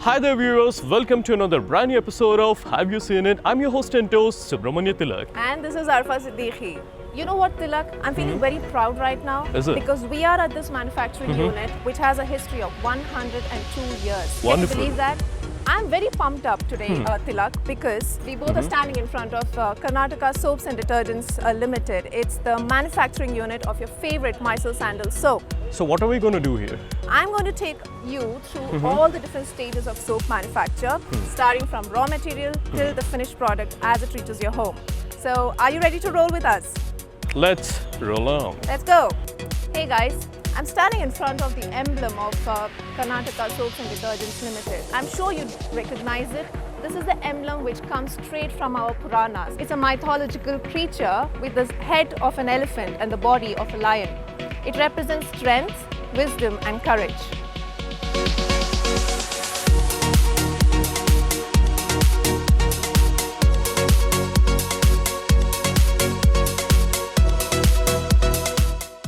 Hi there viewers, welcome to another brand new episode of Have You Seen It? I'm your host and host Subramanya Tilak. And this is Arfa Siddiqui. You know what, Tilak? I'm feeling very proud right now. Is it? Because we are at this manufacturing unit which has a history of 102 years. Wonderful. Can you believe that? I'm very pumped up today, Tilak, because we both are standing in front of Karnataka Soaps and Detergents Limited. It's the manufacturing unit of your favorite Mysore Sandal Soap. So what are we going to do here? I'm going to take you through all the different stages of soap manufacture, starting from raw material till the finished product as it reaches your home. So, are you ready to roll with us? Let's roll on. Let's go. Hey guys, I'm standing in front of the emblem of Karnataka Soaps and Detergents Limited. I'm sure you recognize it. This is the emblem which comes straight from our Puranas. It's a mythological creature with the head of an elephant and the body of a lion. It represents strength, wisdom and courage.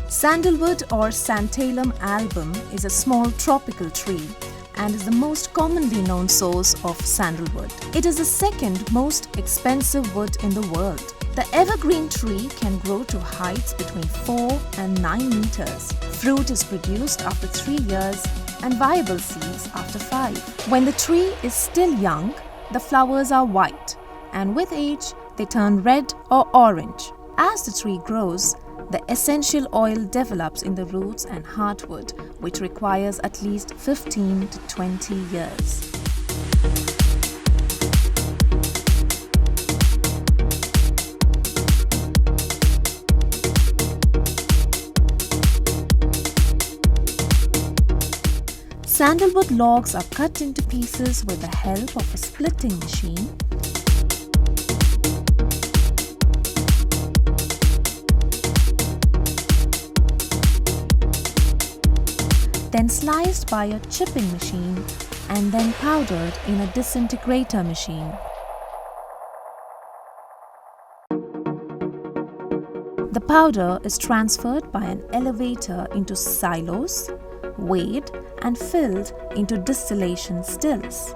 Sandalwood or Santalum album is a small tropical tree and is the most commonly known source of sandalwood. It is the second most expensive wood in the world. The evergreen tree can grow to heights between 4 and 9 meters. Fruit is produced after 3 years and viable seeds after 5. When the tree is still young, the flowers are white, and with age, they turn red or orange. As the tree grows, the essential oil develops in the roots and heartwood, which requires at least 15 to 20 years. Sandalwood logs are cut into pieces with the help of a splitting machine. Then sliced by a chipping machine and then powdered in a disintegrator machine. The powder is transferred by an elevator into silos, weighed and filled into distillation stills.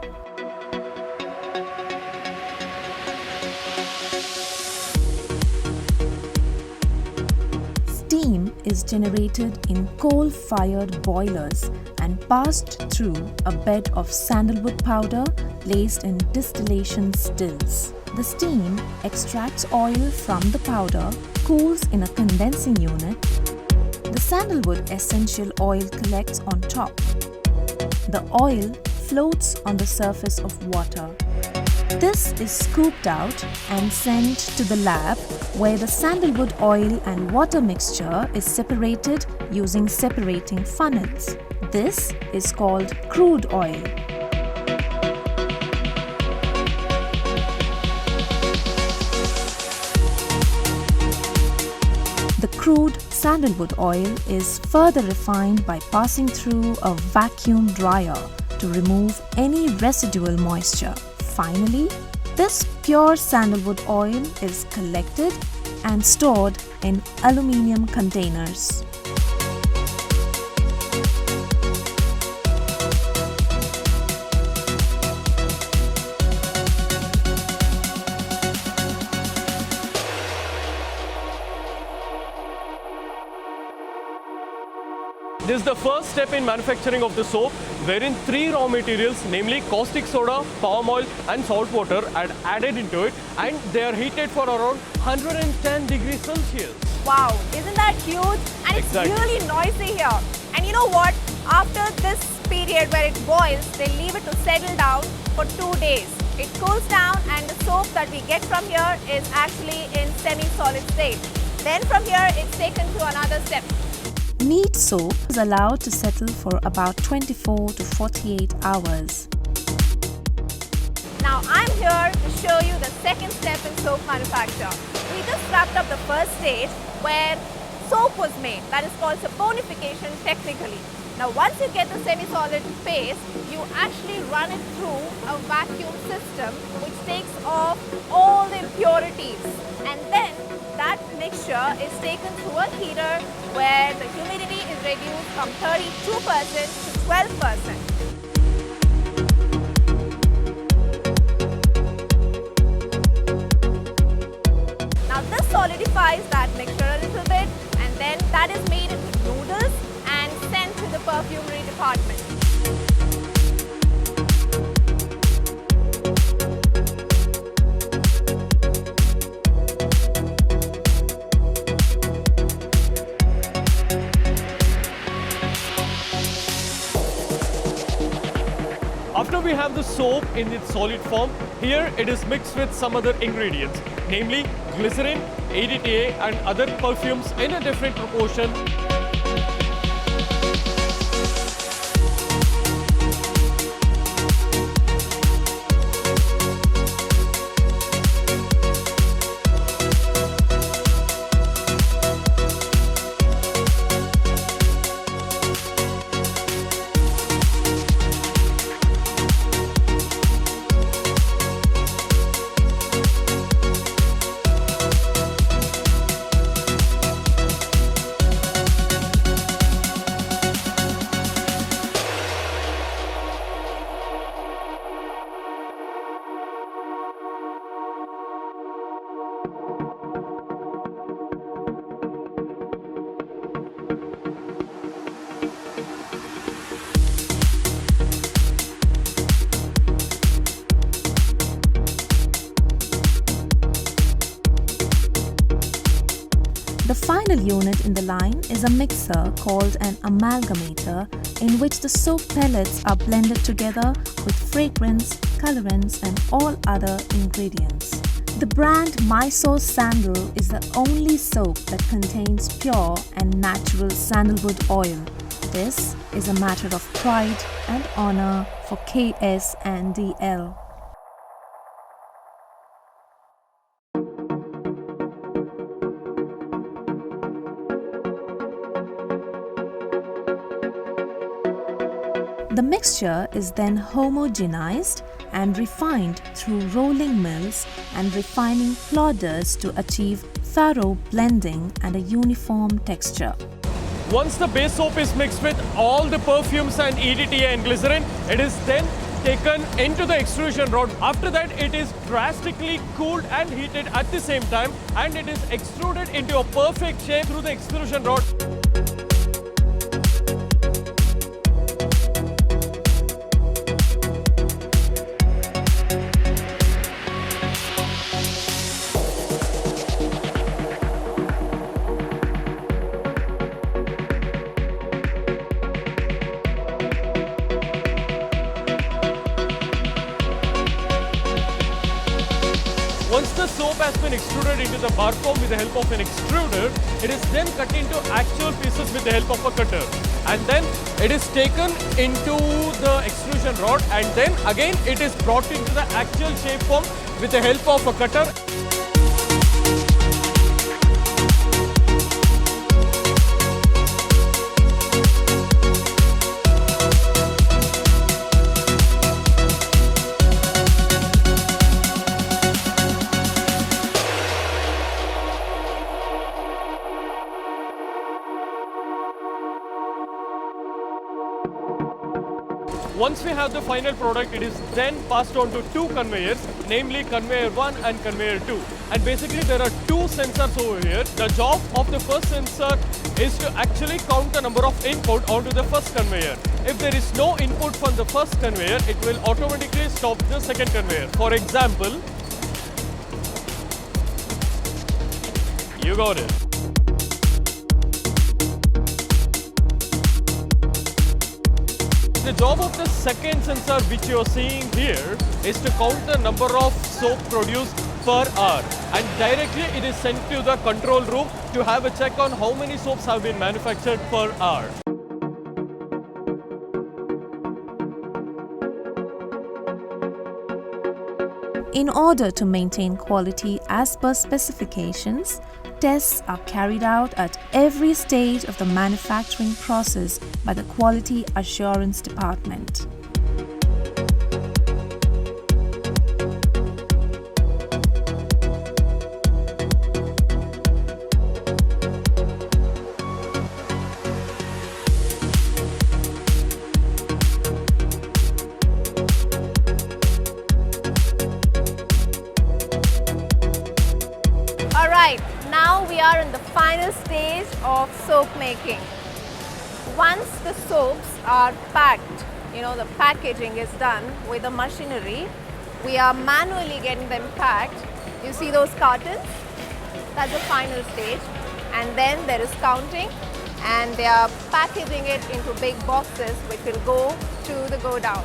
Steam is generated in coal-fired boilers and passed through a bed of sandalwood powder placed in distillation stills. The steam extracts oil from the powder, cools in a condensing unit. The sandalwood essential oil collects on top. The oil floats on the surface of water. This is scooped out and sent to the lab where the sandalwood oil and water mixture is separated using separating funnels. This is called crude oil. The crude sandalwood oil is further refined by passing through a vacuum dryer to remove any residual moisture. Finally, this pure sandalwood oil is collected and stored in aluminium containers. This is the first step in manufacturing of the soap, wherein 3 raw materials, namely caustic soda, palm oil and salt water are added into it, and they are heated for around 110 degrees Celsius. Wow, isn't that huge? And it's Exactly. really noisy here. And you know what? After this period where it boils, they leave it to settle down for 2 days. It cools down and the soap that we get from here is actually in semi-solid state. Then from here, it's taken to another step. Neat soap is allowed to settle for about 24 to 48 hours. Now I'm here to show you the second step in soap manufacture. We just wrapped up the first stage where soap was made. That is called saponification technically. Now once you get the semi-solid paste, you actually run it through a vacuum system which takes off all the impurities, and then that mixture is taken through a heater where the humidity is reduced from 32% to 12%. After we have the soap in its solid form, here it is mixed with some other ingredients, namely glycerin, EDTA and other perfumes in a different proportion. The final unit in the line is a mixer called an amalgamator, in which the soap pellets are blended together with fragrance, colorants and all other ingredients. The brand Mysore Sandal is the only soap that contains pure and natural sandalwood oil. This is a matter of pride and honor for KS&DL. The mixture is then homogenized and refined through rolling mills and refining plodders to achieve thorough blending and a uniform texture. Once the base soap is mixed with all the perfumes and EDTA and glycerin, it is then taken into the extrusion rod. After that, it is drastically cooled and heated at the same time, and it is extruded into a perfect shape through the extrusion rod. Once the soap has been extruded into the bar form with the help of an extruder, it is then cut into actual pieces with the help of a cutter. And then it is taken into the extrusion rod, and then again it is brought into the actual shape form with the help of a cutter. Once we have the final product, it is then passed on to two conveyors, namely conveyor 1 and conveyor 2. And basically there are two sensors over here. The job of the first sensor is to actually count the number of input onto the first conveyor. If there is no input from the first conveyor, it will automatically stop the second conveyor. For example, you got it. The job of the second sensor which you are seeing here is to count the number of soap produced per hour, and directly it is sent to the control room to have a check on how many soaps have been manufactured per hour. In order to maintain quality as per specifications, tests are carried out at every stage of the manufacturing process by the Quality Assurance Department. Alright, now we are in the final stage of soap making. Once the soaps are packed, the packaging is done with the machinery, we are manually getting them packed. You see those cartons? That's the final stage. And then there is counting, and they are packaging it into big boxes which will go to the go down.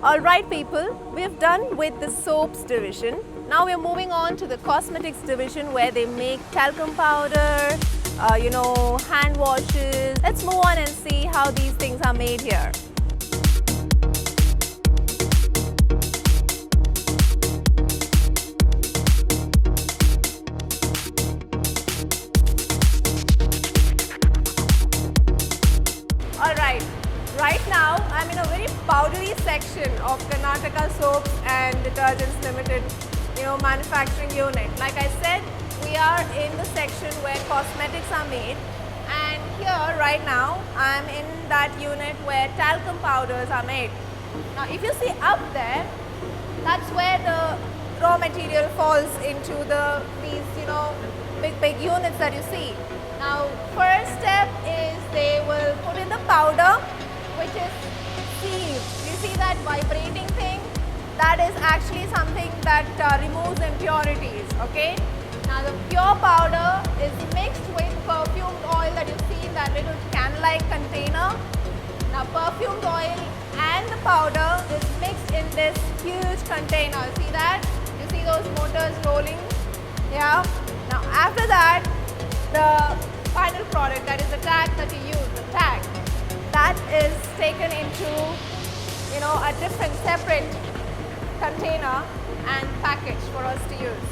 Alright people, we've done with the soaps division. Now we're moving on to the cosmetics division where they make talcum powder, hand washes. Let's move on and see how these things are made here. Alright, right now I'm in a very powdery section of Karnataka Soaps and Detergents Limited manufacturing unit. Like I said, we are in the section where cosmetics are made, and here right now I'm in that unit where talcum powders are made. Now if you see up there, that's where the raw material falls into these big units that you see. Now first step is they will put in the powder, which is sieved. You see that vibrating thing? That is actually something that removes impurities, okay? Now the pure powder is mixed with perfumed oil that you see in that little can-like container. Now perfumed oil and the powder is mixed in this huge container. See that? You see those motors rolling? Yeah? Now after that, the final product, that is the tag that you use, the tag, that is taken into a different separate container and packaged for us to use.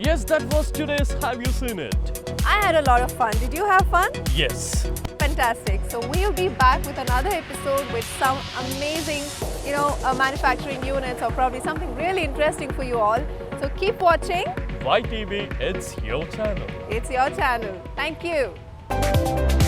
Yes, that was today's Have You Seen It? I had a lot of fun. Did you have fun? Yes. Fantastic. So we'll be back with another episode with some amazing, manufacturing units or probably something really interesting for you all. So keep watching. YTV, it's your channel. It's your channel. Thank you.